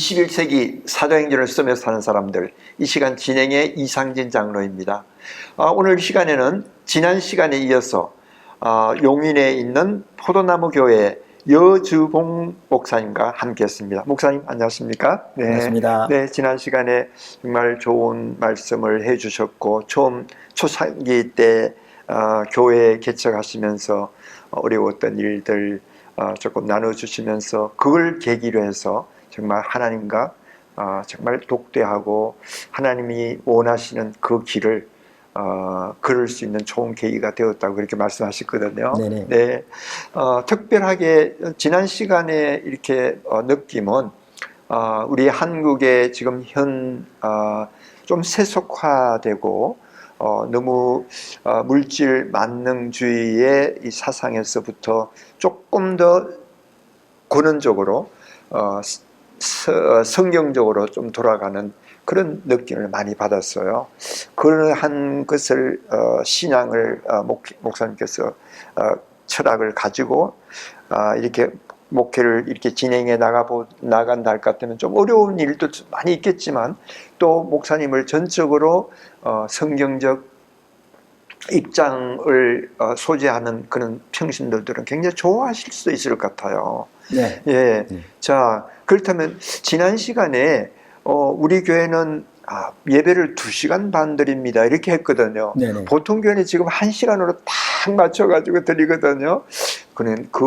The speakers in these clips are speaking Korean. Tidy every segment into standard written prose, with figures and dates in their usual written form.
21세기 사도행전을 쓰며 사는 사람들, 이 시간 진행의 이상진 장로입니다. 오늘 시간에는 지난 시간에 이어서 용인에 있는 포도나무 교회 여주봉 목사님과 함께 했습니다. 목사님 안녕하십니까? 네. 반갑습니다. 네, 지난 시간에 정말 좋은 말씀을 해주셨고, 처음 초창기 때 교회 개척하시면서 어려웠던 일들 조금 나눠주시면서 그걸 계기로 해서 정말 하나님과 정말 독대하고 하나님이 원하시는 그 길을 걸을 수 있는 좋은 계기가 되었다고 그렇게 말씀하셨거든요. 네네. 네, 특별하게 지난 시간에 이렇게 느낌은 우리 한국의 지금 좀 세속화되고 너무 물질 만능주의의 이 사상에서부터 조금 더 근원적으로 성경적으로 좀 돌아가는 그런 느낌을 많이 받았어요. 그러한 것을 신앙을 목사님께서 철학을 가지고 이렇게 목회를 이렇게 진행해 나간다 할 것 같으면 좀 어려운 일도 많이 있겠지만, 또 목사님을 전적으로 성경적 입장을 소재하는 그런 평신도들은 굉장히 좋아하실 수 있을 것 같아요. 네. 예. 자, 그렇다면 지난 시간에 우리 교회는 예배를 2시간 반 드립니다 이렇게 했거든요. 네네. 보통 교회는 지금 1시간으로 딱 맞춰가지고 드리거든요. 그는 그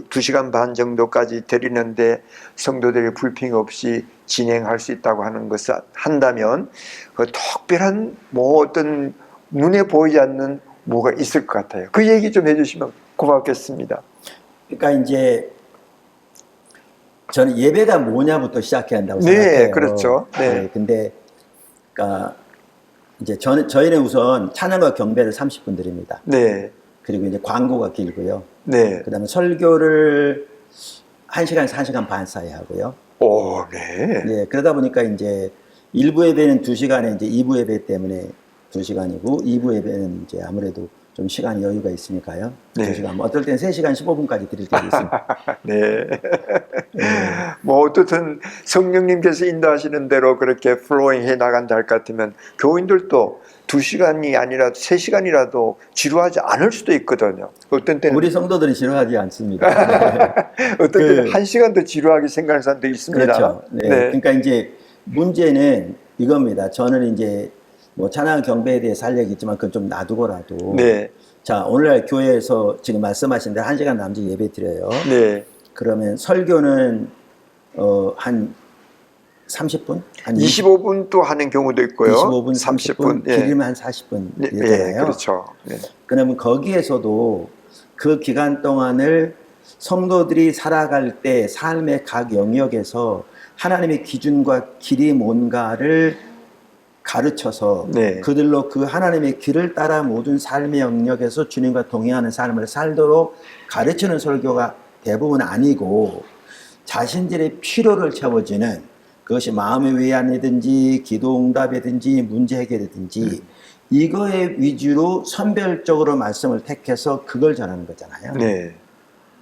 2시간 반 정도까지 드리는데 성도들이 불평 없이 진행할 수 있다고 하는 것을 한다면 그 특별한 어떤 눈에 보이지 않는 뭐가 있을 것 같아요. 그 얘기 좀 해주시면 고맙겠습니다. 그러니까 이제 저는 예배가 뭐냐부터 시작해야 한다고 네, 생각해요. 그렇죠. 네. 네, 근데 그러니까 이제 저희는 우선 찬양과 경배를 30분 드립니다. 네. 그리고 이제 광고가 길고요. 네. 그다음에 설교를 1시간에서 1시간 반 사이 하고요. 오, 네. 네, 그러다 보니까 이제 1부 예배는 2시간에 이제 2부 예배 때문에 2시간이고 2부 예배는 이제 아무래도 좀 시간 여유가 있으니까요. 네. 2시간, 뭐 어떨 때는 3시간 15분까지 드릴 때도 있습니다. 네. 어떻든 성령님께서 인도하시는 대로 그렇게 플로잉 해 나간다 할 것 같으면 교인들도 2시간이 아니라 3시간이라도 지루하지 않을 수도 있거든요. 어떤 때는 우리 성도들은 지루하지 않습니다. 어떤 때는 1시간도 지루하게 생각하는 사람도 있습니다. 그렇죠. 네. 네. 그러니까 이제 문제는 이겁니다. 저는 이제 뭐 찬양 경배에 대해서 할 얘기 있지만 그건 좀 놔두고라도. 네. 자, 오늘날 교회에서 지금 말씀하신 대로 1시간 남짓 예배 드려요. 네. 그러면 설교는 한 30분? 한 25분도 하는 경우도 있고요. 25분, 30분, 예. 길이면 한 40분 예, 이잖아요. 그렇죠. 네. 그러면 거기에서도 그 기간 동안을 성도들이 살아갈 때 삶의 각 영역에서 하나님의 기준과 길이 뭔가를 가르쳐서 네. 그들로 그 하나님의 길을 따라 모든 삶의 영역에서 주님과 동행하는 삶을 살도록 가르치는 설교가 대부분 아니고, 자신들의 필요를 채워주는, 그것이 마음의 위안이든지 기도 응답이든지 문제 해결이든지 이거에 위주로 선별적으로 말씀을 택해서 그걸 전하는 거잖아요. 네.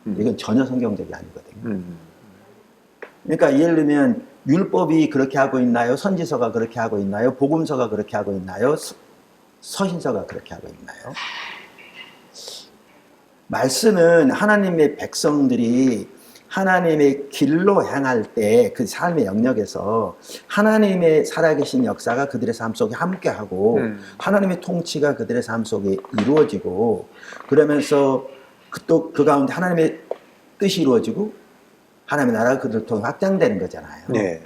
이건 전혀 성경적이 아니거든요. 그러니까 예를 들면 율법이 그렇게 하고 있나요? 선지서가 그렇게 하고 있나요? 복음서가 그렇게 하고 있나요? 서신서가 그렇게 하고 있나요? 말씀은 하나님의 백성들이 하나님의 길로 향할 때 그 삶의 영역에서 하나님의 살아계신 역사가 그들의 삶 속에 함께하고 하나님의 통치가 그들의 삶 속에 이루어지고, 그러면서 또 그 가운데 하나님의 뜻이 이루어지고 하나님의 나라가 그들을 통해 확장되는 거잖아요. 네.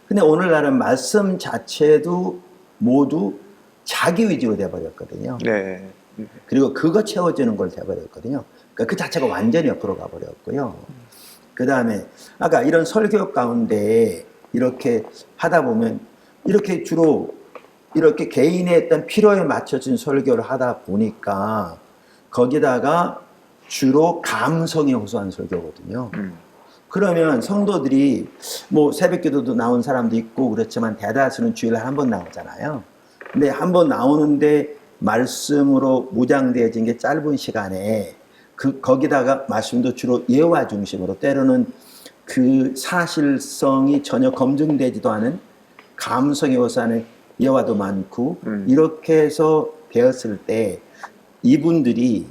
근데 오늘날은 말씀 자체도 모두 자기 위주로 돼버렸거든요. 네. 그리고 그거 채워주는 걸 돼버렸거든요. 그러니까 그 자체가 완전히 옆으로 가버렸고요. 그 다음에 아까 이런 설교 가운데 이렇게 하다 보면 이렇게 주로 이렇게 개인의 어떤 필요에 맞춰진 설교를 하다 보니까 거기다가 주로 감성에 호소한 설교거든요. 그러면 성도들이 뭐 새벽기도도 나온 사람도 있고 그렇지만 대다수는 주일에 한 번 나오잖아요. 근데 한 번 나오는데 말씀으로 무장되어진 게 짧은 시간에 거기다가 말씀도 주로 예화 중심으로, 때로는 그 사실성이 전혀 검증되지도 않은 감성에 오사는 예화도 많고 이렇게 해서 되었을 때 이분들이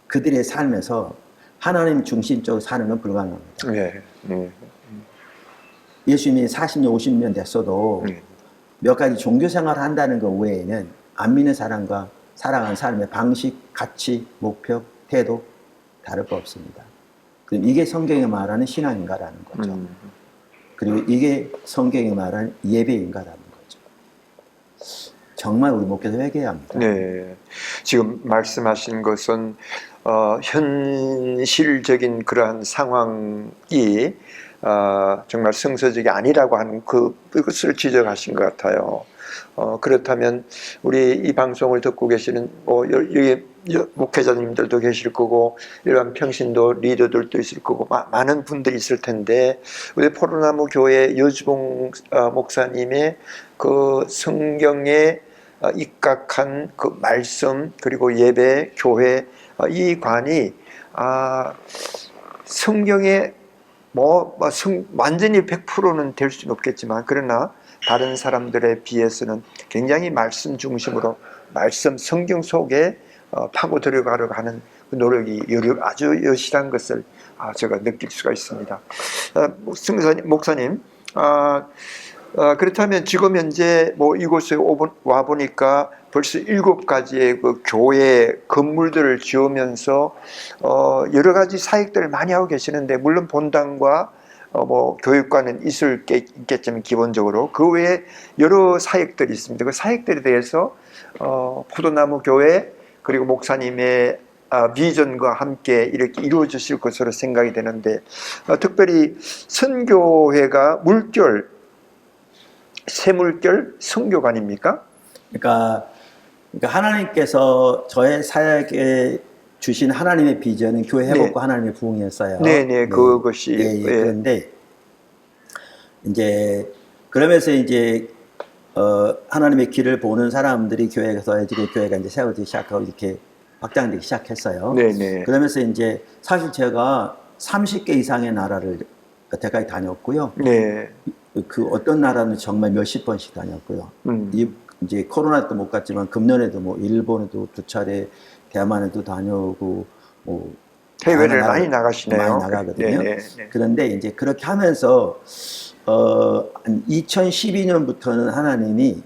그들의 삶에서 하나님 중심적으로 사는 건 불가능합니다. 네. 예수님이 40년, 50년 됐어도 몇 가지 종교 생활을 한다는 것 외에는 안 믿는 사람과 살아가는 삶의 방식, 가치, 목표, 태도 다를 거 없습니다. 그럼 이게 성경이 말하는 신앙인가라는 거죠. 그리고 이게 성경이 말하는 예배인가라는 거죠. 정말 우리 목회에서 회개해야 합니다. 네. 지금 말씀하신 것은 현실적인 그러한 상황이 정말 성서적이 아니라고 하는 그것을 지적하신 것 같아요. 그렇다면 우리 이 방송을 듣고 계시는 여기 목회자님들도 계실 거고 일반 평신도 리더들도 있을 거고 많은 분들이 있을 텐데 우리 포로나무 교회 여주봉 목사님의 그 성경에 입각한 그 말씀 그리고 예배 교회 이 관이 성경에 완전히 100%는 될 수는 없겠지만 그러나 다른 사람들에 비해서는 굉장히 말씀 중심으로 성경 속에 파고 들어가려고 하는 그 노력이 아주 여실한 것을 제가 느낄 수가 있습니다. 목사님, 그렇다면 지금 현재 이곳에 와 보니까 벌써 7가지의 그 교회 건물들을 지으면서 여러 가지 사역들을 많이 하고 계시는데 물론 본당과 교육관은 있겠지만 기본적으로 그 외에 여러 사역들이 있습니다. 그 사역들에 대해서 포도나무 교회 그리고 목사님의 비전과 함께 이렇게 이루어지실 것으로 생각이 되는데 특별히 선교회가 세물결 선교관입니까? 그러니까 하나님께서 저의 사역에 주신 하나님의 비전은 교회 회복과 하나님의 부흥이었어요. 네네, 그것이. 그런데 이제 그러면서 이제 하나님의 길을 보는 사람들이 교회에서 교회가 이제 세워지기 시작하고 이렇게 확장되기 시작했어요. 네네. 그러면서 이제 사실 제가 30개 이상의 나라를 여태까지 다녔고요. 네. 그 어떤 나라는 정말 몇십 번씩 다녔고요. 이제 코로나 때 못 갔지만 금년에도 일본에도 2차례, 대만에도 다녀오고 해외를 많이 나가시네요. 많이 나가거든요. 네네. 그런데 이제 그렇게 하면서 2012년부터는 하나님이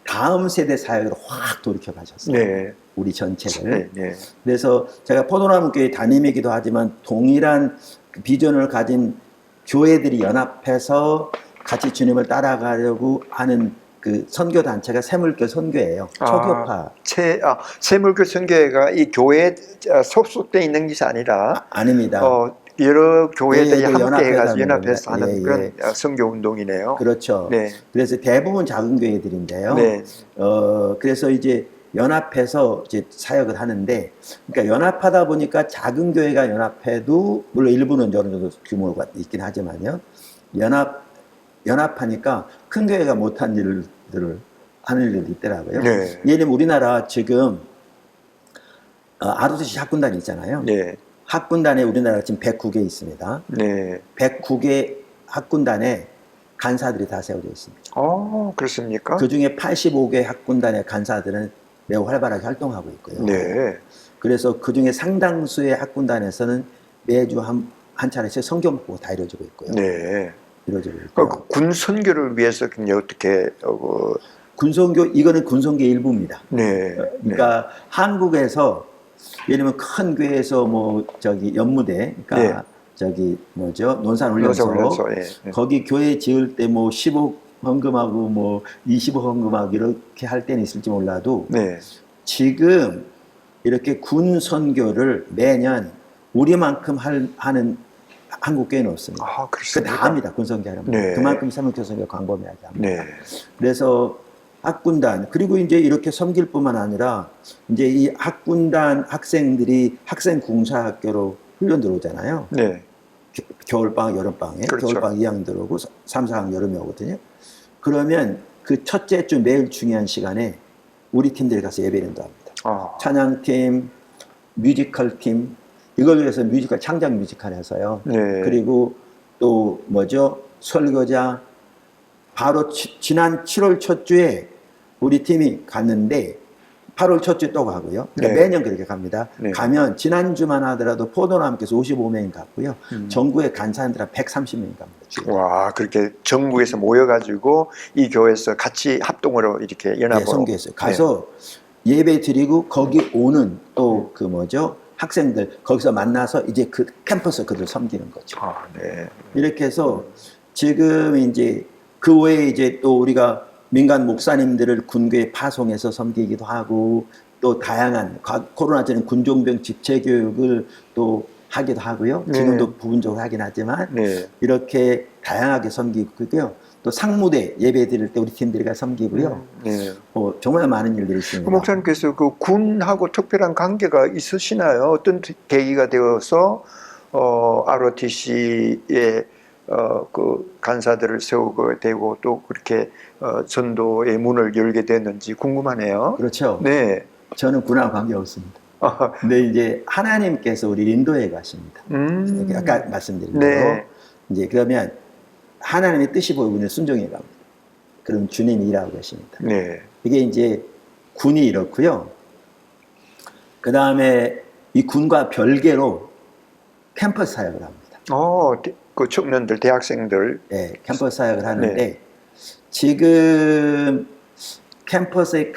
다음 세대 사역으로 확 돌이켜 가셨어요. 네. 우리 전체를. 네. 그래서 제가 포도나무 교회 담임이기도 하지만 동일한 비전을 가진 교회들이 연합해서 같이 주님을 따라가려고 하는 그 선교 단체가 세물교 선교예요. 초교파. 세물교 선교회가 이 교회에 속속돼 있는 것이 아니라 아닙니다. 여러 교회들이 함께 연합해서 연합해서 하는 그런 선교 운동이네요. 그렇죠. 네. 그래서 대부분 작은 교회들인데요. 네. 그래서 이제 연합해서 이제 사역을 하는데, 그러니까 연합하다 보니까 작은 교회가 연합해도 물론 일부는 어느 정도 규모가 있긴 하지만요. 연합하니까 큰 교회가 못한 일들을 하는 일들이 있더라고요. 네. 예를 들면 우리나라 지금 ROTC 학군단이 있잖아요. 네. 학군단에 우리나라가 지금 109개 있습니다. 네. 109개 학군단에 간사들이 다 세워져 있습니다. 그렇습니까? 그 중에 85개 학군단의 간사들은 매우 활발하게 활동하고 있고요. 네. 그래서 그 중에 상당수의 학군단에서는 매주 한 차례씩 성경 공부가 다 이루어지고 있고요. 네. 이루어지고 있고요. 군 선교를 위해서 어떻게 군선교, 이거는 군선교의 일부입니다. 네. 그러니까 한국에서 예를 들면 큰 교회에서 연무대, 그러니까 논산훈련소, 예. 거기 교회 지을 때 10억 헌금하고 20억 헌금하고 이렇게 할 때는 있을지 몰라도 네. 지금 이렇게 군 선교를 매년 우리만큼 하는 한국 교회는 없습니다. 그렇습니까? 다 합니다. 군 선교하려면. 네. 그만큼 세물교 선교 광범위하게 합니다. 네. 그래서 학군단, 그리고 이제 이렇게 섬길 뿐만 아니라 이제 이 학군단 학생들이 학생 군사학교로 훈련 들어오잖아요. 네. 겨울방학, 여름방학에. 그렇죠. 겨울방학 2학년 들어오고 3, 4학년 여름에 오거든요. 그러면 그 첫째 주 매일 중요한 시간에 우리 팀들이 가서 예배인도 합니다. 찬양팀, 뮤지컬팀, 이걸 위해서 창작 뮤지컬 해서요. 네. 그리고 또 뭐죠? 설교자 바로 지난 7월 첫 주에 우리 팀이 갔는데 8월 첫 주에 또 가고요. 그러니까 네. 매년 그렇게 갑니다. 네. 가면 지난주만 하더라도 포도나무께서 55명이 갔고요. 전국에 간 사람들 한 130명이 갑니다. 와, 그렇게 전국에서 모여가지고 이 교회에서 같이 합동으로 이렇게 네, 연합으로 선교했어요. 가서 예배 드리고 거기 오는 또 그 뭐죠? 학생들 거기서 만나서 이제 그 캠퍼스 그들 섬기는 거죠. 아, 네. 이렇게 해서 지금 이제 그 외에 이제 또 우리가 민간 목사님들을 군교에 파송해서 섬기기도 하고 또 다양한 코로나 전에 군종병 집체 교육을 또 하기도 하고요. 네. 지금도 부분적으로 하긴 하지만 네. 이렇게 다양하게 섬기고 있고요. 또 상무대 예배 드릴 때 우리 팀들이 가 섬기고요. 네. 정말 많은 일들이 그 있습니다. 목사님께서 그 군하고 특별한 관계가 있으시나요? 어떤 계기가 되어서 ROTC에 그 간사들을 세우게 되고 또 그렇게 전도의 문을 열게 됐는지 궁금하네요. 그렇죠. 네. 저는 군하고 관계 없습니다. 근데 이제 하나님께서 우리 인도에 가십니다. 아까 말씀드린 대로 네. 이제 그러면 하나님의 뜻이 보이면 순종해 갑니다. 그럼 주님이 일하고 계십니다. 네. 이게 이제 군이 이렇고요. 그 다음에 이 군과 별개로 캠퍼스 사역을 합니다. 그 청년들, 대학생들. 네, 캠퍼스 사역을 하는데 네. 지금 캠퍼스의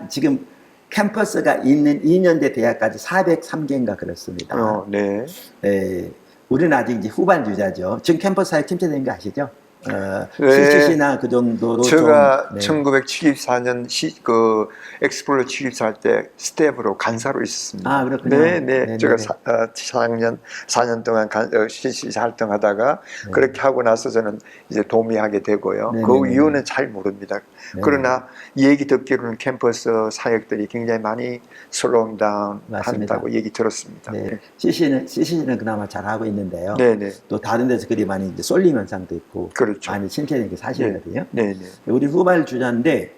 지금 캠퍼스가 있는 2년대 대학까지 403개인가 그렇습니다. 네. 네, 우리는 아직 이제 후반주자죠. 지금 캠퍼스 사역 침체된 거 아시죠? 네. CCC나 그 정도로 제가 좀, 1974년 그 엑스플로 취입할 때 스텝으로 간사로 있었습니다. 아, 그렇군요. 네, 네. 네네. 제가 4년 동안 CCC 활동하다가 네. 그렇게 하고 나서 저는 이제 도미하게 되고요. 네네네. 그 이유는 잘 모릅니다. 네. 그러나 얘기 듣기로는 캠퍼스 사역들이 굉장히 많이 슬로우 다운 맞습니다. 한다고 얘기 들었습니다. 네. CCC는 그나마 잘 하고 있는데요. 네, 네. 또 다른 데서 그리 많이 이제 쏠림 현상도 있고 그렇죠. 많이 침체된 게 사실이거든요. 네, 네. 우리 후발주자인데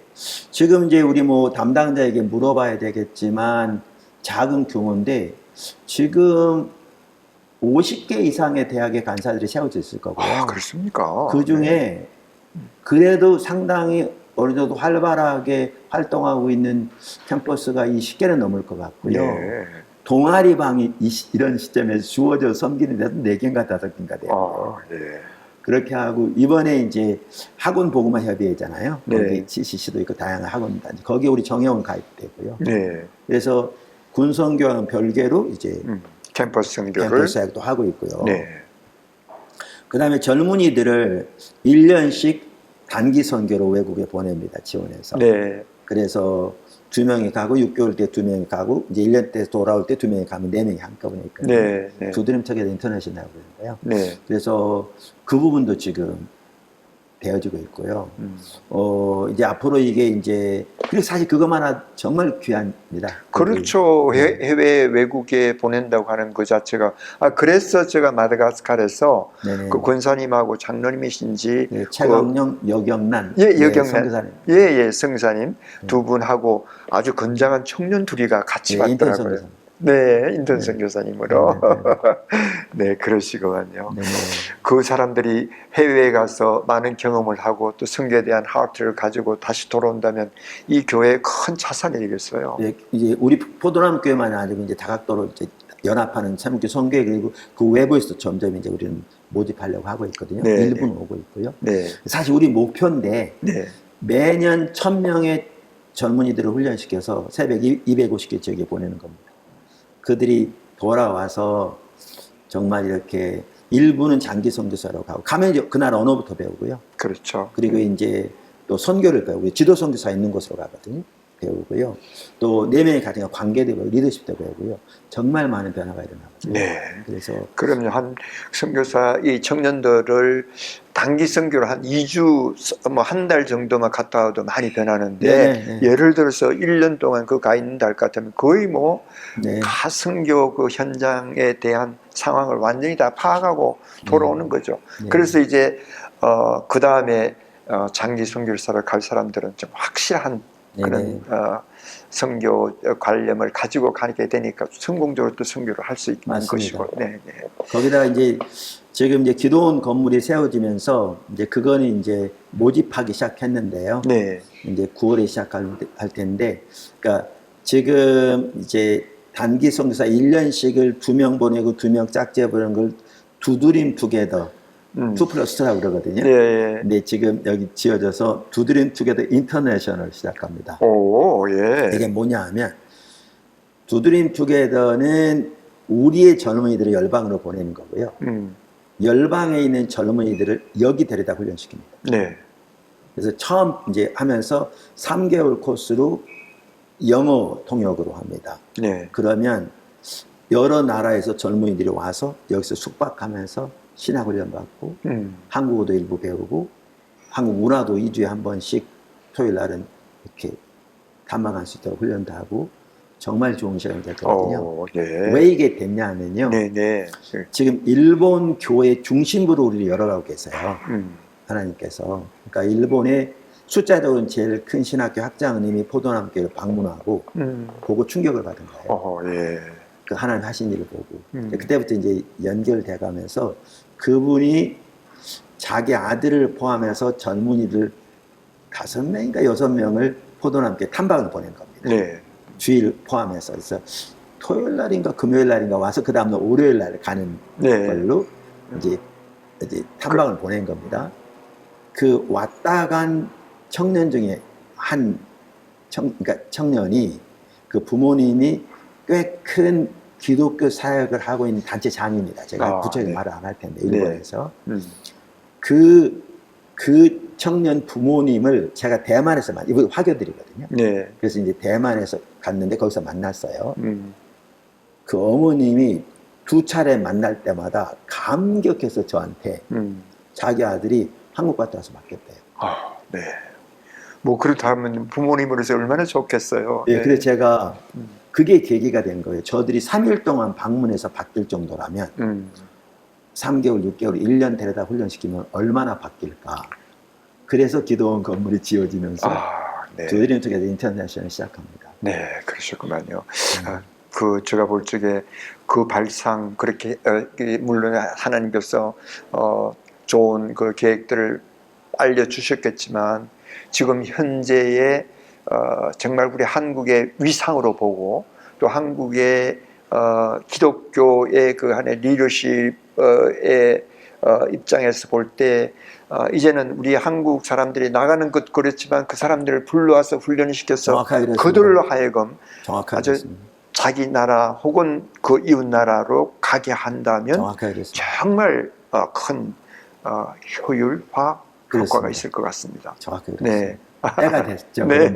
지금 이제 우리 뭐 담당자에게 물어봐야 되겠지만 작은 규모인데 지금 50개 이상의 대학의 간사들이 세워져 있을 거고요. 아, 그렇습니까? 그 중에 그래도 상당히 어느 정도 활발하게 활동하고 있는 캠퍼스가 20개는 넘을 것 같고요. 네. 동아리방이 이런 시점에서 주어져 섬기는 데도 4개인가 5개인가 돼요. 아, 네. 그렇게 하고 이번에 이제 학원 보고마 협의회잖아요. 네. 거기 CCC도 있고 다양한 학원단지 거기에 우리 정혜원 가입되고요. 네. 그래서 군선교와는 별개로 이제 캠퍼스 선교를. 캠퍼스 사역도 하고 있고요. 네. 그다음에 젊은이들을 1년씩 단기 선교로 외국에 보냅니다. 지원해서. 네. 그래서 2명이 가고 6개월 때 2명이 가고 이제 1년 때 돌아올 때 2명이 가면 4명이 한꺼번에 있거든요. 네. 네. 두드림 척에 인터내셔널이라고 그러는데요. 네. 그래서 그 부분도 지금 되어지고 있고요. 이제 앞으로 이게 이제, 그리고 사실 그것만 하나 정말 귀합니다. 그렇죠. 해외 외국에 보낸다고 하는 그 자체가. 그래서 제가 마다가스카르에서 네네. 그 권사님하고 장로님이신지. 네, 최강령, 여경란. 예, 네, 여경란. 선교사님. 예, 성사님 두 분하고 아주 건장한 청년 둘이가 같이 네, 인턴 왔더라고요. 선교사님. 네, 인턴 선교사님으로. 네, 네, 그러시거든요. 네, 네. 그 사람들이 해외에 가서 많은 경험을 하고 또 성교에 대한 하트를 가지고 다시 돌아온다면 이 교회의 큰 자산이 되겠어요. 네, 이제 우리 포도나무 교회만이 아니고 이제 다각도로 이제 연합하는 참교 선교회 그리고 그 외부에서도 점점 이제 우리는 모집하려고 하고 있거든요. 네, 일부는 오고 있고요. 네, 사실 우리 목표인데 네, 매년 1000명의 젊은이들을 훈련시켜서 새벽 250개 지역에 보내는 겁니다. 그들이 돌아와서 정말 이렇게 일부는 장기 선교사로 가면 이제 그날 언어부터 배우고요. 그렇죠. 그리고 이제 또 선교를 배우고 지도 선교사 있는 곳으로 가거든요. 배우고요. 또 4명의 가정과 관계도 배우고 리더십도 배우고요. 정말 많은 변화가 일어나거든요. 네. 그래서 그럼요. 한 선교사 이 청년들을 단기 선교를 한 2주 뭐 한 달 정도만 갔다 와도 많이 변하는데 네. 예를 들어서 1년 동안 그 가 있는 달 같으면 거의 뭐 네. 다 선교 그 현장에 대한 상황을 완전히 다 파악하고 돌아오는 거죠. 네. 그래서 이제 그 다음에 장기 선교사를 갈 사람들은 좀 확실한 그런 선교 관념을 가지고 가게 되니까 성공적으로 또 선교를 할 수 있는 맞습니다. 것이고, 네, 네. 거기다가 이제 지금 이제 기도원 건물이 세워지면서 이제 그거는 이제 모집하기 시작했는데요. 네. 이제 9월에 시작할 텐데, 그러니까 지금 이제 단기 선교사 1년씩을 2명 보내고 2명 짝지어 보내는 걸 두드림 투게더 2+2라고 그러거든요. 예. 근데 지금 여기 지어져서 두드림 투게더 인터내셔널 시작합니다. 오, 예. 이게 뭐냐 하면 두드림 투게더는 우리의 젊은이들을 열방으로 보내는 거고요. 열방에 있는 젊은이들을 여기 데려다 훈련시킵니다. 네. 그래서 처음 이제 하면서 3개월 코스로 영어 통역으로 합니다. 네. 그러면 여러 나라에서 젊은이들이 와서 여기서 숙박하면서 신학훈련 받고 한국어도 일부 배우고 한국 문화도 2주에 한 번씩 토요일 날은 이렇게 탐방할 수 있도록 훈련도 하고 정말 좋은 시간이 됐거든요. 예. 왜 이게 됐냐 하면요. 네, 네. 지금 일본 교회 중심부로 우리를 열어라고 계세요. 하나님께서. 그러니까 일본의 숫자적으로는 제일 큰 신학교 학장님이 포도나무교회를 방문하고 보고 충격을 받은 거예요. 예. 그 하나님 하신 일을 보고. 그때부터 이제 연결돼 가면서 그분이 자기 아들을 포함해서 젊은이들 5명인가 6명을 포도나무교회 탐방을 보낸 겁니다. 네. 주일 포함해서. 그래서 토요일 날인가 금요일 날인가 와서 그 다음날 월요일 날 가는 걸로 이제 탐방을 보낸 겁니다. 그 왔다 간 청년 중에 그러니까 청년이 그 부모님이 꽤 큰 기독교 사역을 하고 있는 단체 장입니다. 제가 구체적인 말을 안 할 텐데 일본에서 그 청년 부모님을 제가 대만에서 이분 화교들이거든요. 네. 그래서 이제 대만에서 갔는데 거기서 만났어요. 그 어머님이 2차례 만날 때마다 감격해서 저한테 자기 아들이 한국 갔다 와서 맡겼대요. 네. 뭐 그렇다면 부모님으로서 얼마나 좋겠어요. 네, 그래서 제가 그게 계기가 된 거예요. 저들이 3일 동안 방문해서 바뀔 정도라면 3개월, 6개월, 1년 데려다 훈련시키면 얼마나 바뀔까. 그래서 기도원 건물이 지어지면서 두드림 투게더 인터내셔널 시작합니다. 네, 그러셨구만요. 그 제가 볼 적에 그 발상 그렇게 물론 하나님께서 좋은 그 계획들을 알려주셨겠지만 지금 현재의 정말 우리 한국의 위상으로 보고 또 한국의 기독교의 그 한의 리더십의 입장에서 볼 때 이제는 우리 한국 사람들이 나가는 것 그렇지만 그 사람들을 불러와서 훈련시켜서 그들로 하여금 아주 자기 나라 혹은 그 이웃 나라로 가게 한다면 정말 큰 효율화 효과가 있을 것 같습니다. 정확하게 네. 때가 됐죠. 네.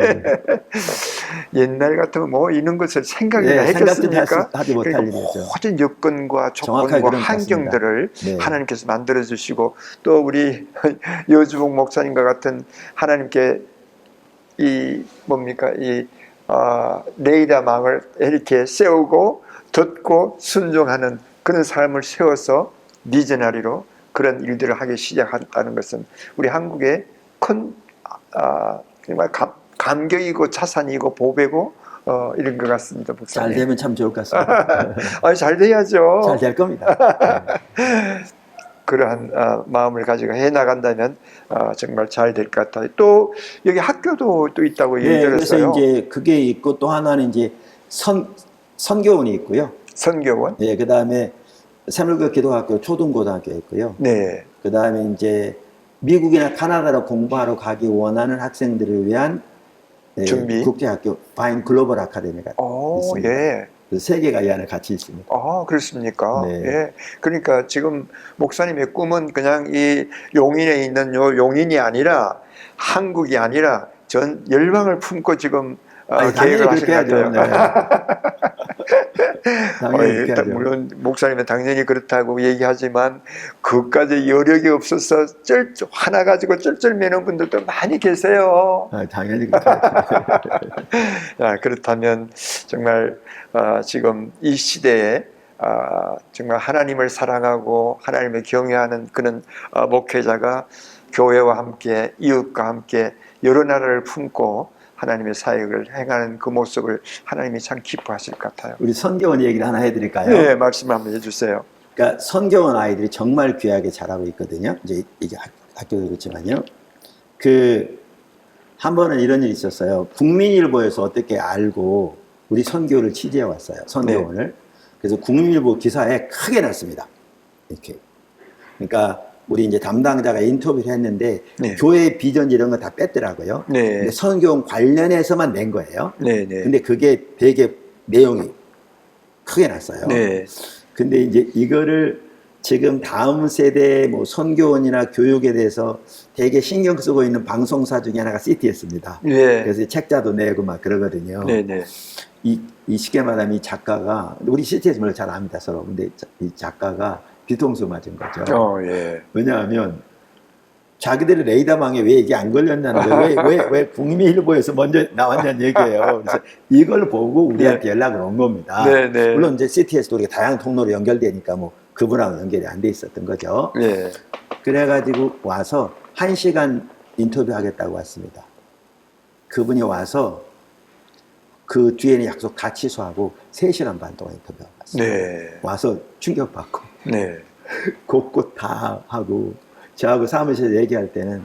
옛날 같으면 뭐 이런 것을 생각이나 했겠습니까? 하지 못할 일이죠. 모든 여건과 조건과 환경들을 하나님께서 만들어 주시고 또 우리 여주복 목사님과 같은 하나님께 이 뭡니까 이 레이다망을 이렇게 세우고 듣고 순종하는 그런 삶을 세워서 미저나리로 그런 일들을 하기 시작한다는 것은 우리 한국의 큰 정말 감격이고 자산이고 보배고 이런 것 같습니다, 목사님. 잘 되면 참 좋을 것 같습니다. 잘 돼야죠. 잘 될 겁니다. 그러한 마음을 가지고 해 나간다면 정말 잘 될 것 같아요. 또 여기 학교도 또 있다고 얘기 들었어요. 그래서 이제 그게 있고 또 하나는 이제 선교원이 있고요. 선교원. 네, 그 다음에 새물교 기도학교 초등고등학교 있고요. 네. 그 다음에 이제 미국이나 카나다로 공부하러 가기 원하는 학생들을 위한 준비 국제학교 바인 글로벌 아카데미가 있습니다. 예. 세 개가 이 안에 같이 있습니다. 그렇습니까? 네. 예. 그러니까 지금 목사님의 꿈은 그냥 이 용인에 있는 용인이 아니라 한국이 아니라 전 열방을 품고 지금 계획을 하신 것 같아요. 일단 물론 목사님은 당연히 그렇다고 얘기하지만 그까지 여력이 없어서 하나 가지고 쩔쩔 매는 분들도 많이 계세요. 당연히 그렇다면 정말 지금 이 시대에 정말 하나님을 사랑하고 하나님을 경외하는 그런 목회자가 교회와 함께 이웃과 함께 여러 나라를 품고 하나님의 사역을 행하는 그 모습을 하나님이 참 기뻐하실 것 같아요. 우리 선교원 얘기를 하나 해드릴까요? 네, 말씀 한번 해주세요. 그러니까 선교원 아이들이 정말 귀하게 자라고 있거든요. 이제 이게 학교도 그렇지만요. 한 번은 이런 일이 있었어요. 국민일보에서 어떻게 알고 우리 선교를 취재해 왔어요. 선교원을. 네. 그래서 국민일보 기사에 크게 났습니다. 이렇게. 그러니까 우리 이제 담당자가 인터뷰를 했는데 네. 교회 비전 이런 거 다 뺐더라고요. 네. 근데 선교원 관련해서만 낸 거예요. 네. 네. 근데 그게 되게 내용이 크게 났어요. 네. 근데 이제 이거를 지금 다음 세대 뭐 선교원이나 교육에 대해서 되게 신경 쓰고 있는 방송사 중에 하나가 CTS입니다. 네. 그래서 책자도 내고 막 그러거든요. 네. 네. 이 시계마담 이 작가가 우리 CTS를 잘 압니다 서로. 근데 이 작가가 뒤통수 맞은 거죠. 예. 왜냐하면 자기들의 레이더망에 왜 이게 안 걸렸냐는 거예요. 왜 국민일보에서 먼저 나왔냐는 얘기예요. 그래서 이걸 보고 우리한테 연락을 온 겁니다. 네, 네. 물론 이제 CTS도 우리가 다양한 통로로 연결되니까 뭐 그분하고 연결이 안 돼 있었던 거죠. 네. 그래가지고 와서 1시간 인터뷰하겠다고 왔습니다. 그분이 와서 그 뒤에는 약속 다 취소하고 3시간 반 동안 인터뷰하고 왔어요. 네. 와서 충격받고 네. 곳곳 다 하고 저하고 사무실에서 얘기할 때는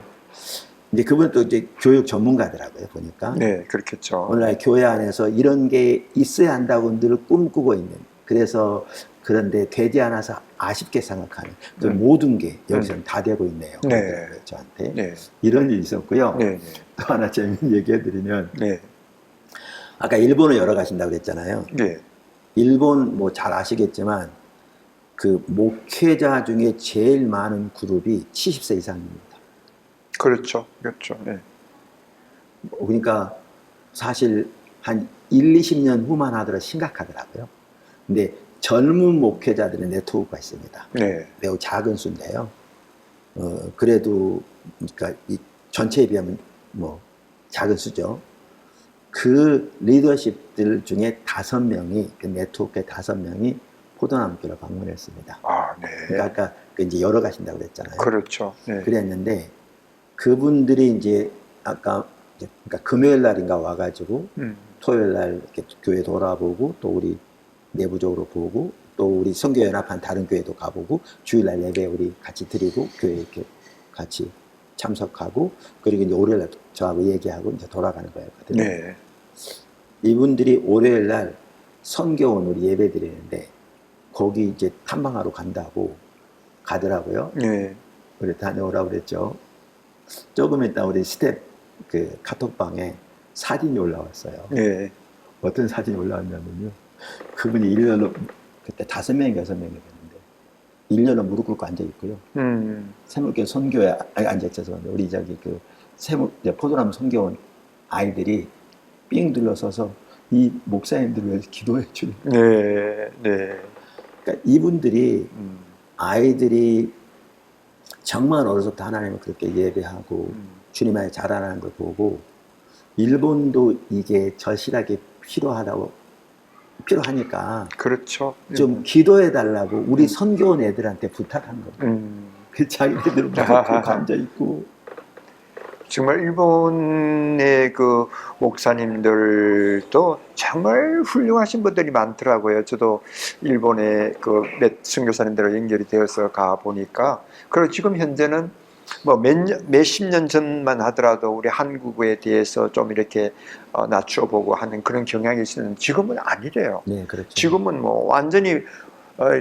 이제 그분 또 이제 교육 전문가더라고요 보니까. 네, 그렇겠죠. 오늘날 교회 안에서 이런 게 있어야 한다고 늘 꿈꾸고 있는. 그래서 그런데 되지 않아서 아쉽게 생각하는 그 모든 게 여기서는 다 되고 있네요. 네. 저한테 네. 이런 일이 있었고요. 네, 네. 또 하나 재밌는 얘기해드리면 네. 아까 일본을 여러 가신다고 그랬잖아요. 네. 일본 뭐 잘 아시겠지만 그 목회자 중에 제일 많은 그룹이 70세 이상입니다. 그렇죠. 그렇죠. 네. 그러니까 사실 한 1, 20년 후만 하더라도 심각하더라고요. 근데 젊은 목회자들의 네트워크가 있습니다. 네. 매우 작은 수인데요. 그래도 그러니까 이 전체에 비하면 뭐 작은 수죠. 그 리더십들 중에 5명이 그 네트워크의 5명이 포도나무교를 방문했습니다. 아, 네. 그러니까 아까 이제 여러 가신다고 그랬잖아요. 그렇죠. 네. 그랬는데 그분들이 이제 아까 그러니까 금요일 날인가 와가지고 토요일 날 이렇게 교회 돌아보고 또 우리 내부적으로 보고 또 우리 선교연합한 다른 교회도 가보고 주일날 예배 우리 같이 드리고 교회 이렇게 같이 참석하고 그리고 이제 월요일 날 저하고 얘기하고 이제 돌아가는 거였거든요. 네. 이분들이 월요일 날 선교원 우리 예배 드리는데 거기 이제 탐방하러 간다고 가더라고요. 네. 우리 다녀오라고 그랬죠. 조금 있다 우리 스텝 그 카톡방에 사진이 올라왔어요. 네. 어떤 사진이 올라왔냐면요. 그분이 1년로 그때 5명인가 6명이었는데 1년로 무릎 꿇고 앉아 있고요. 세물교 선교에 앉아있죠. 우리 저기 그 포도나무 선교원 아이들이 삥 둘러서서 이 목사님들을 위해서 기도해 주는. 네, 네. 그러니까 이분들이 아이들이 정말 어려서부터 하나님을 그렇게 예배하고 주님 안에 자라나는 걸 보고 일본도 이게 절실하게 필요하니까 그렇죠. 좀 기도해 달라고 우리 선교원 애들한테 부탁한 거예요. 그 자기네들 무릎 꿇고 앉아 있고. 정말 일본의 그 목사님들도 정말 훌륭하신 분들이 많더라고요. 저도 일본의 그 몇 선교사님들과 연결이 되어서 가 보니까 그리고 지금 현재는 뭐 몇십 년 전만 하더라도 우리 한국에 대해서 좀 이렇게 낮춰보고 하는 그런 경향이 있었는데 지금은 아니래요. 네, 그렇죠. 지금은 뭐 완전히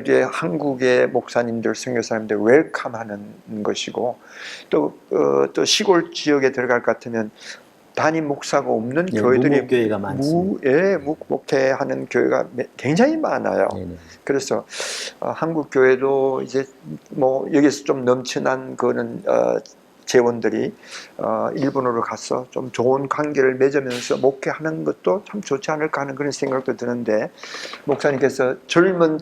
이제 한국의 목사님들, 선교사님들 웰컴하는 것이고 또 시골 지역에 들어갈 것 같으면 담임 목사가 없는 네, 교회들이 무목교회가 많습니다. 목회하는 교회가 굉장히 많아요. 네네. 그래서 한국 교회도 이제 뭐 여기서 좀 넘쳐난 그는 재원들이 일본으로 가서 좀 좋은 관계를 맺으면서 목회하는 것도 참 좋지 않을까 하는 그런 생각도 드는데 목사님께서 젊은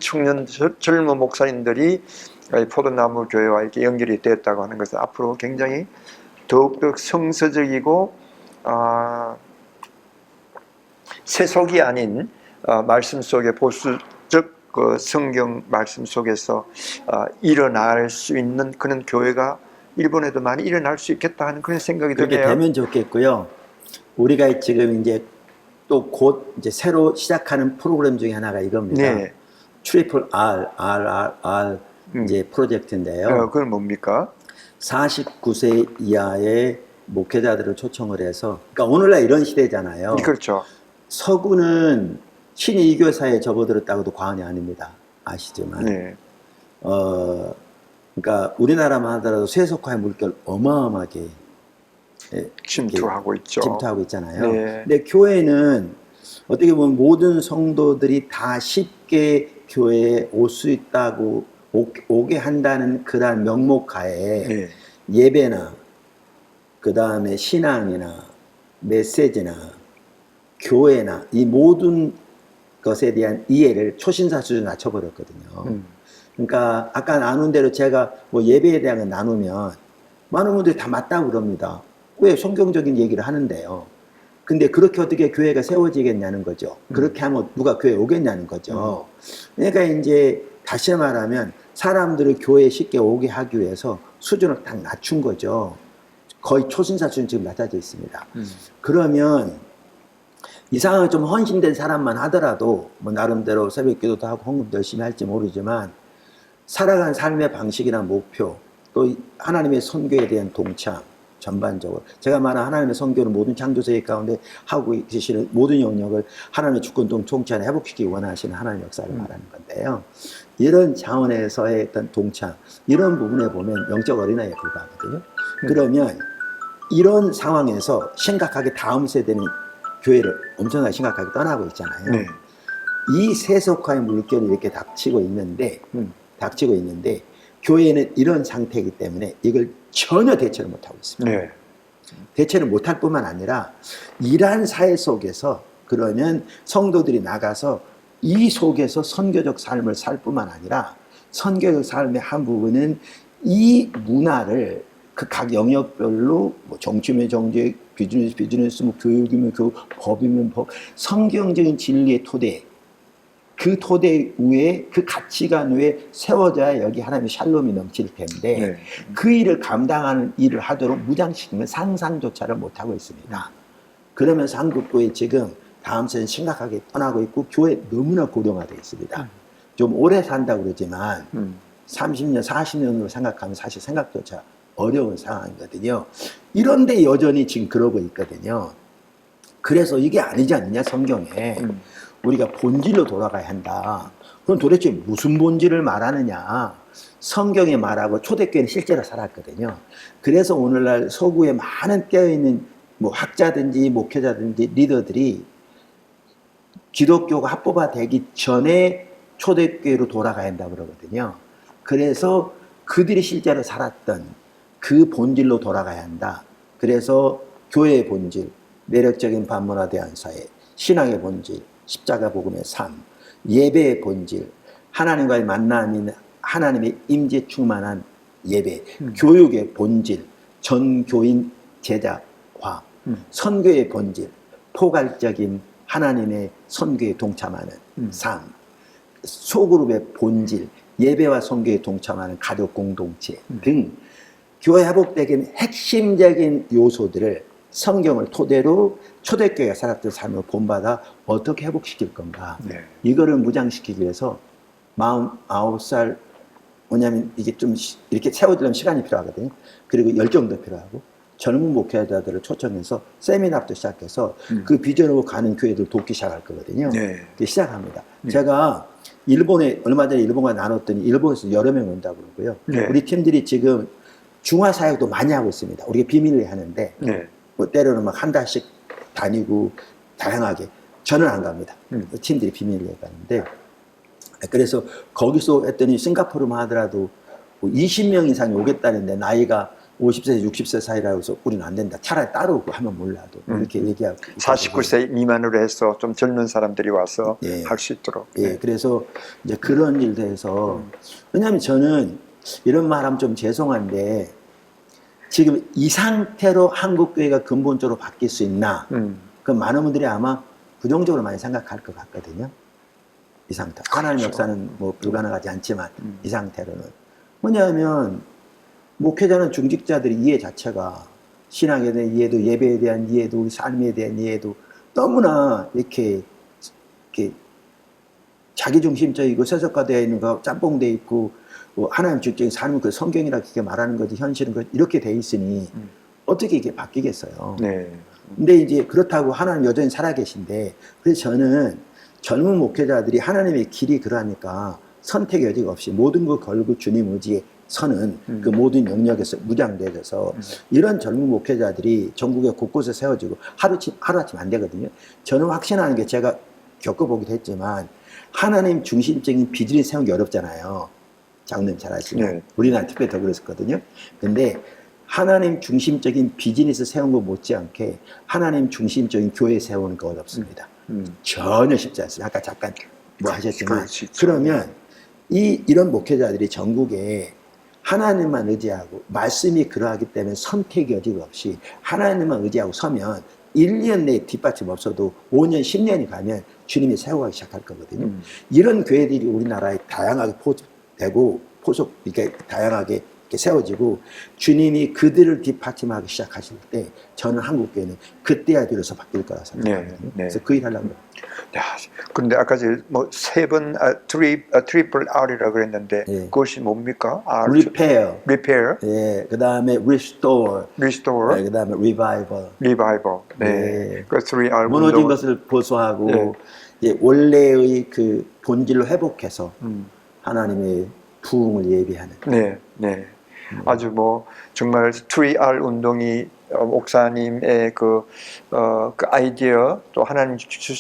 목사님들이 포도나무 교회와 이렇게 연결이 되었다고 하는 것은 앞으로 굉장히 더욱더 성서적이고 세속이 아닌 말씀 속에 보수적 그 성경 말씀 속에서 일어날 수 있는 그런 교회가 일본에도 많이 일어날 수 있겠다 하는 그런 생각이 드네요. 그렇게 되면 좋겠고요. 우리가 지금 이제 또 곧 이제 새로 시작하는 프로그램 중에 하나가 이겁니다. 네. 트리플 R 이제 프로젝트인데요. 그건 뭡니까? 49세 이하의 목회자들을 초청을 해서, 그러니까 오늘날 이런 시대잖아요. 그렇죠. 서구는 신이 이교 사회에 접어들었다고도 과언이 아닙니다. 아시지만. 네. 그러니까 우리나라만 하더라도 세속화의 물결 어마어마하게 침투하고 있죠. 침투하고 있잖아요. 네. 근데 교회는 어떻게 보면 모든 성도들이 다 쉽게 교회에 올 수 있다고 오게 한다는 그러한 명목하에 네. 예배나 그 다음에 신앙이나 메시지나 교회나 이 모든 것에 대한 이해를 초신사 수준 낮춰버렸거든요. 그러니까 아까 나눈 대로 제가 뭐 예배에 대한 걸 나누면 많은 분들이 다 맞다고 그럽니다. 왜 성경적인 얘기를 하는데요. 근데 그렇게 어떻게 교회가 세워지겠냐는 거죠. 그렇게 하면 누가 교회에 오겠냐는 거죠. 그러니까 이제 다시 말하면 사람들을 교회에 쉽게 오게 하기 위해서 수준을 딱 낮춘 거죠. 거의 초신사 수준 지금 낮아져 있습니다. 그러면 이상하게 좀 헌신된 사람만 하더라도 뭐 나름대로 새벽 기도도 하고 헌금도 열심히 할지 모르지만 살아가는 삶의 방식이나 목표 또 하나님의 선교에 대한 동참 전반적으로 제가 말한 하나님의 선교는 모든 창조세계 가운데 하고 계시는 모든 영역을 하나님의 주권동 통치 안에 회복시키기 원하시는 하나님의 역사를 말하는 건데요. 이런 차원에서의 어떤 동참 이런 부분에 보면 영적 어린아이에 불과하거든요. 그러면 이런 상황에서 심각하게 다음 세대는 교회를 엄청나게 심각하게 떠나고 있잖아요. 네. 이 세속화의 물결이 이렇게 닥치고 있는데 교회는 이런 상태이기 때문에 이걸 전혀 대처를 못하고 있습니다. 네. 대처를 못할 뿐만 아니라 이러한 사회 속에서 그러면 성도들이 나가서 이 속에서 선교적 삶을 살 뿐만 아니라 선교적 삶의 한 부분은 이 문화를 그 각 영역별로 뭐 정치면 정치, 비즈니스, 뭐 교육이면 교육, 법이면 법, 성경적인 진리의 토대, 그 토대 위에 그 가치관 위에 세워져야 여기 하나님의 샬롬이 넘칠 텐데 네. 그 일을 감당하는 일을 하도록 무장시키면 상상조차를 못하고 있습니다. 그러면서 한국교회 지금 다음 세대는 심각하게 떠나고 있고 교회 너무나 고령화되어 있습니다. 좀 오래 산다고 그러지만 30년, 40년으로 생각하면 사실 생각조차 어려운 상황이거든요. 이런데 여전히 지금 그러고 있거든요. 그래서 이게 아니지 않느냐 성경에 우리가 본질로 돌아가야 한다. 그럼 도대체 무슨 본질을 말하느냐? 성경에 말하고 초대교회는 실제로 살았거든요. 그래서 오늘날 서구에 많은 깨어있는 뭐 학자든지 목회자든지 리더들이 기독교가 합법화되기 전에 초대교회로 돌아가야 한다고 그러거든요. 그래서 그들이 실제로 살았던 그 본질로 돌아가야 한다. 그래서 교회의 본질, 매력적인 반문화 대한 사회, 신앙의 본질, 십자가 복음의 삶, 예배의 본질, 하나님과의 만남인 하나님의 임재 충만한 예배, 교육의 본질, 전교인 제자화, 선교의 본질, 포괄적인 하나님의 선교에 동참하는 삶, 소그룹의 본질, 예배와 선교에 동참하는 가족 공동체 등 교회 회복되긴 핵심적인 요소들을 성경을 토대로 초대교회가 살았던 삶을 본받아 어떻게 회복시킬 건가. 네. 이거를 무장시키기 위해서 49살, 뭐냐면 이게 좀 이렇게 세워지려면 시간이 필요하거든요. 그리고 열정도 필요하고 젊은 목회자들을 초청해서 세미나부터 시작해서 그 비전으로 가는 교회들 돕기 시작할 거거든요. 네. 시작합니다. 제가 일본에 얼마 전에 일본과 나눴더니 일본에서 여러 명 온다고 그러고요. 네. 우리 팀들이 지금 중화 사역도 많이 하고 있습니다. 우리가 비밀리에 하는데 네. 뭐 때로는 막 한 달씩 다니고 다양하게 저는 안 갑니다. 팀들이 비밀리에 가는데 그래서 거기서 했더니 싱가포르만 하더라도 뭐 20명 이상이 오겠다는데 나이가 50세, 60세 사이라고 해서 우리는 안 된다. 차라리 따로 하면 몰라도 이렇게 얘기하고 49세 미만으로 해서 좀 젊은 사람들이 와서 예. 할 수 있도록. 예, 그래서 이제 그런 일도 해서 왜냐하면 저는 이런 말하면 좀 죄송한데 지금 이 상태로 한국교회가 근본적으로 바뀔 수 있나? 그 많은 분들이 아마 부정적으로 많이 생각할 것 같거든요. 이 상태. 하나님 그렇죠. 역사는 뭐 불가능하지 않지만 이 상태로는 뭐냐면 목회자는 중직자들이 이해 자체가 신앙에 대한 이해도, 예배에 대한 이해도, 우리 삶에 대한 이해도 너무나 이렇게 자기중심적이고 세속화되어 있는 거 짬뽕돼 있고 뭐 하나님 주적인 삶은 그 성경이라 그렇게 말하는 거지 현실은 그 이렇게 돼 있으니 어떻게 이게 바뀌겠어요. 네. 근데 이제 그렇다고 하나님 여전히 살아계신데 그래서 저는 젊은 목회자들이 하나님의 길이 그러하니까 선택의 여지가 없이 모든 걸 걸고 주님 의지에 서는 그 모든 영역에서 무장되어서 이런 젊은 목회자들이 전국에 곳곳에 세워지고 하루아침 안 되거든요. 저는 확신하는 게 제가 겪어보기도 했지만 하나님 중심적인 비전을 세우기 어렵잖아요. 장로님 잘 아시죠? 네. 우리나라 특별히 더 그랬었거든요. 근데 하나님 중심적인 비즈니스 세운 거 못지않게 하나님 중심적인 교회 세우는 거 어렵습니다. 전혀 쉽지 않습니다. 아까 잠깐 뭐 하셨지만 그러면 이런 목회자들이 전국에 하나님만 의지하고 말씀이 그러하기 때문에 선택 여지가 없이 하나님만 의지하고 서면 1, 2년 내에 뒷받침 없어도 5년, 10년이 가면 주님이 세워가기 시작할 거거든요. 이런 교회들이 우리나라에 다양하게 포섭되고 이렇게 다양하게 이렇게 세워지고 주님이 그들을 뒷받침하기 시작하실 때 저는 한국 교회는 그때야 비로소 바뀔 거라 생각합니다. 네. 그래서 그 일 하려고. 야, 그런데 아까 뭐 세 번 트리플 R이라고 그랬는데 예. 그것이 뭡니까? R, Repair, repair, 예, 그 다음에 Restore, restore, 네, 그 다음에 Revival. revival. 네, 예. 그 3R 무너진 운동. 것을 보수하고 예. 예, 원래의 그 본질로 회복해서 하나님의 부흥을 예비하는. 네, 네. 아주 뭐 정말 3R 운동이 목사님의 그 아이디어 또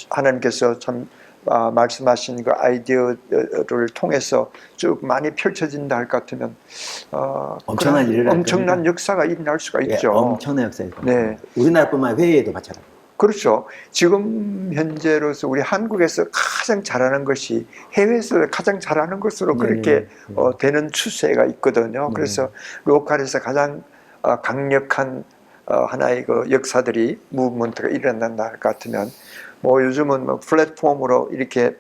하나님께서 참 말씀하신 그 아이디어를 통해서 쭉 많이 펼쳐진다 할 것 같으면 엄청난 일을 엄청난 역사가 일어날 수가 예, 있죠. 엄청난 역사가 있습니다. 네. 우리나라뿐만 회의에도 마찬가지입니다. 그렇죠. 지금 현재로서 우리 한국에서 가장 잘하는 것이 해외에서 가장 잘하는 것으로 그렇게 되는 추세가 있거든요. 그래서 로컬에서 가장 강력한 하나의 그 역사들이 무브먼트가 일어난다 할 것 같으면 뭐 요즘은 뭐 플랫폼으로 이렇게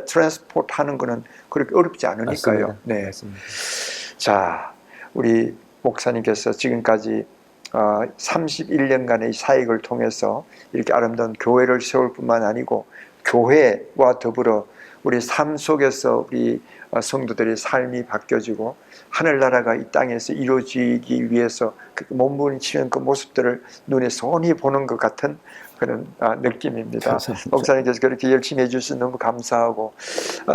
트랜스포트 하는 거는 그렇게 어렵지 않으니까요. 맞습니다. 네. 맞습니다. 자, 우리 목사님께서 지금까지 31년간의 사역을 통해서 이렇게 아름다운 교회를 세울 뿐만 아니고 교회와 더불어 우리 삶 속에서 우리 성도들의 삶이 바뀌어지고 하늘나라가 이 땅에서 이루어지기 위해서 몸부림치는 그 모습들을 눈에 선히 보는 것 같은 그런 느낌입니다. 감사합니다. 목사님께서 그렇게 열심히 해주셔서 너무 감사하고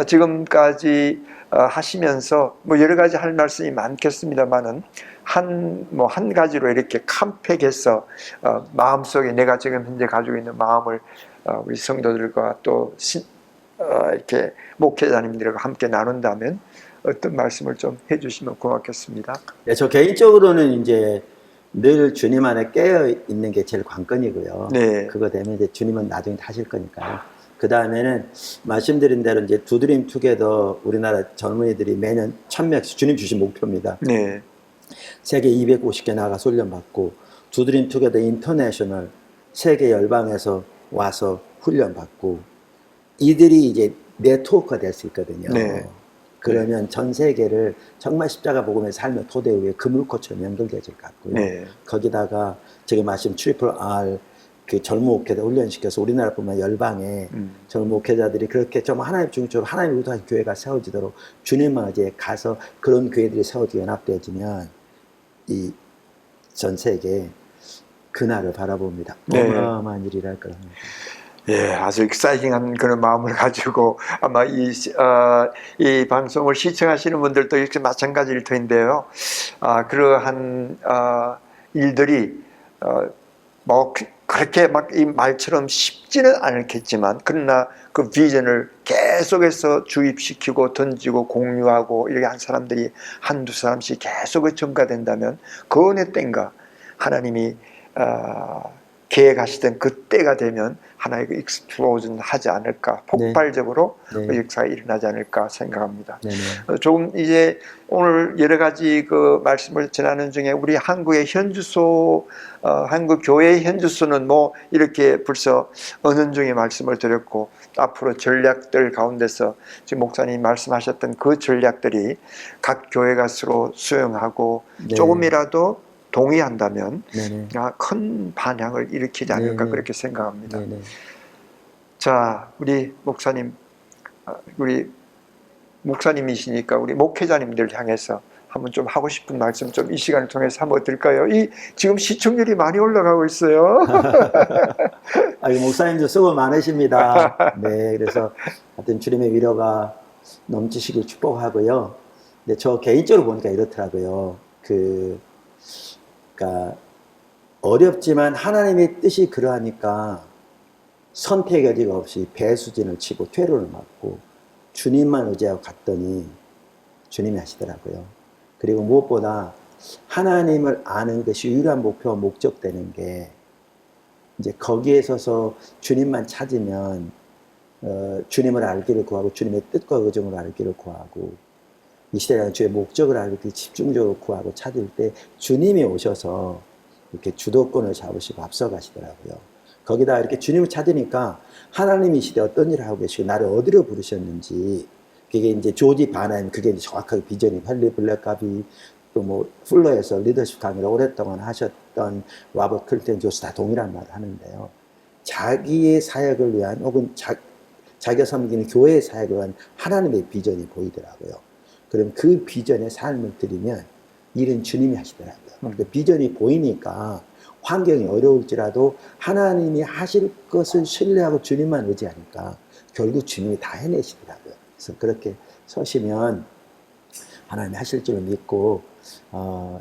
지금까지 하시면서 뭐 여러 가지 할 말씀이 많겠습니다만은 한 가지로 이렇게 컴팩해서 마음속에 내가 지금 현재 가지고 있는 마음을 우리 성도들과 또 이렇게 목회자님들과 함께 나눈다면 어떤 말씀을 좀 해주시면 고맙겠습니다. 네, 저 개인적으로는 이제 늘 주님 안에 깨어 있는 게 제일 관건이고요. 네. 그거 되면 이제 주님은 나중에 하실 거니까요. 그 다음에는 말씀드린 대로 이제 두드림 투게더 우리나라 젊은이들이 매년 1000명씩 주님 주신 목표입니다. 네. 세계 250개 나가서 훈련받고 두드림 투게더 인터내셔널 세계 열방에서 와서 훈련받고 이들이 이제 네트워크가 될 수 있거든요. 네. 그러면 전 세계를 정말 십자가 복음의 삶의 토대 위에 그물꽃처럼 연결되질 것 같고요. 네. 거기다가 제가 말씀 트리플 R 그 젊은 목회자 훈련시켜서 우리나라뿐만 열방에 젊은 목회자들이 그렇게 좀 하나님 중심적으로 하나님 의도한 교회가 세워지도록 주님만 이제 가서 그런 교회들이 세워지고 연합되어지면 이 전 세계 그날을 바라봅니다. 네. 어마어마한 일이랄 겁니다. 예, 아주 익사이팅한 그런 마음을 가지고 아마 이 방송을 시청하시는 분들도 역시 마찬가지일 텐데요. 그러한 일들이 뭐 그렇게 막 이 말처럼 쉽지는 않겠지만 그러나 그 비전을 계속해서 주입시키고 던지고 공유하고 이렇게 한 사람들이 한두 사람씩 계속 증가된다면 그 어느 때인가 하나님이 계획하시던 그때가 되면 하나의 그 익스플로전 하지 않을까, 폭발적으로 네. 그 역사가 일어나지 않을까 생각합니다. 네네. 조금 이제 오늘 여러 가지 그 말씀을 전하는 중에 우리 한국의 현주소, 한국 교회의 현주소는 뭐 이렇게 벌써 은연중에 말씀을 드렸고 앞으로 전략들 가운데서 지금 목사님 말씀하셨던 그 전략들이 각 교회가 서로 수용하고 네. 조금이라도 동의한다면 네네. 큰 반향을 일으키지 않을까 네네. 그렇게 생각합니다. 네네. 자, 우리 목사님, 우리 목사님이시니까 우리 목회자님들 향해서 한번 좀 하고 싶은 말씀 좀 이 시간을 통해서 한번 어떨까요? 지금 시청률이 많이 올라가고 있어요. 목사님도 수고 많으십니다. 네, 그래서 하여튼 주님의 위로가 넘치시길 축복하고요. 근데 저 개인적으로 보니까 이렇더라고요. 그러니까 어렵지만 하나님의 뜻이 그러하니까 선택 여지가 없이 배수진을 치고 퇴로를 막고 주님만 의지하고 갔더니 주님이 하시더라고요. 그리고 무엇보다 하나님을 아는 것이 유일한 목표와 목적 되는 게 이제 거기에 서서 주님만 찾으면 주님을 알기를 구하고 주님의 뜻과 의정을 알기를 구하고 이 시대라는 주의 목적을 알기 집중적으로 구하고 찾을 때 주님이 오셔서 이렇게 주도권을 잡으시고 앞서가시더라고요. 거기다 이렇게 주님을 찾으니까 하나님이 이 시대에 어떤 일을 하고 계시고 나를 어디로 부르셨는지 그게 이제 조지 바나임 그게 이제 정확하게 비전이 헨리 블랙갑이 또 뭐 풀러에서 리더십 강의를 오랫동안 하셨던 로버트 클튼 조스 다 동일한 말을 하는데요. 자기의 사역을 위한 혹은 자기가 섬기는 교회의 사역을 위한 하나님의 비전이 보이더라고요. 그럼 그 비전의 삶을 드리면 일은 주님이 하시더라고요. 그 비전이 보이니까 환경이 어려울지라도 하나님이 하실 것을 신뢰하고 주님만 의지하니까 결국 주님이 다 해내시더라고요. 그래서 그렇게 서시면 하나님이 하실 줄 믿고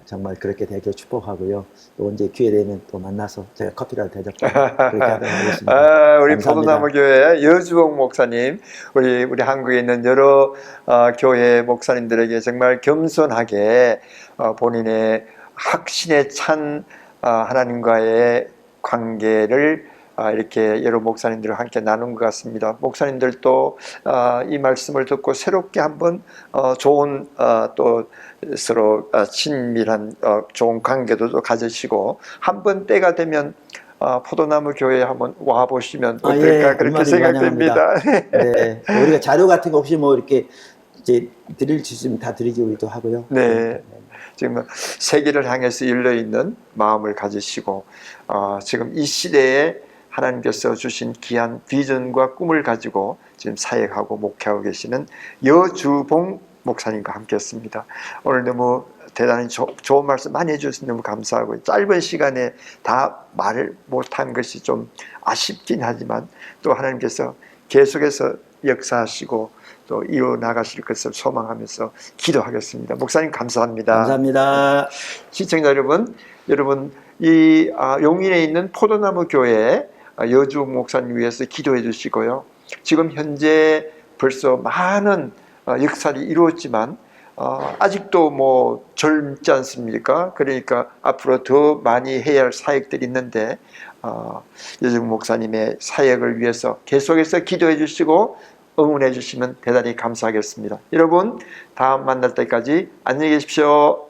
정말 그렇게 되길 축복하고요. 또 언제 기회 되면 또 만나서 제가 커피라도 대접하고 그렇게 하도록 하겠습니다. 우리 감사합니다. 포도나무 교회 여주봉 목사님, 우리 한국에 있는 여러 교회 목사님들에게 정말 겸손하게 본인의 확신에 찬 하나님과의 관계를 이렇게 여러 목사님들과 함께 나눈 것 같습니다. 목사님들도 이 말씀을 듣고 새롭게 한번 좋은 또 서로 친밀한 좋은 관계도 가지시고 한번 때가 되면 포도나무 교회에 한번 와 보시면 어떨까 예, 그렇게 생각됩니다. 네, 우리가 자료 같은 거 혹시 뭐 이렇게 이제 드릴 수 있으면 다 드리기도 하고요. 네. 지금 세계를 향해서 열려 있는 마음을 가지시고 지금 이 시대에 하나님께서 주신 귀한 비전과 꿈을 가지고 지금 사역하고 목회하고 계시는 여주봉 목사님과 함께했습니다. 오늘 너무 대단히 좋은 말씀 많이 해주셔서 너무 감사하고 짧은 시간에 다 말을 못한 것이 좀 아쉽긴 하지만 또 하나님께서 계속해서 역사하시고 또 이어나가실 것을 소망하면서 기도하겠습니다. 목사님 감사합니다. 감사합니다. 시청자 여러분 이 용인에 있는 포도나무 교회 여주봉 목사님 위해서 기도해 주시고요. 지금 현재 벌써 많은 역사를 이루었지만 아직도 뭐 젊지 않습니까? 그러니까 앞으로 더 많이 해야 할 사역들이 있는데 여주봉 목사님의 사역을 위해서 계속해서 기도해 주시고 응원해 주시면 대단히 감사하겠습니다. 여러분 다음 만날 때까지 안녕히 계십시오.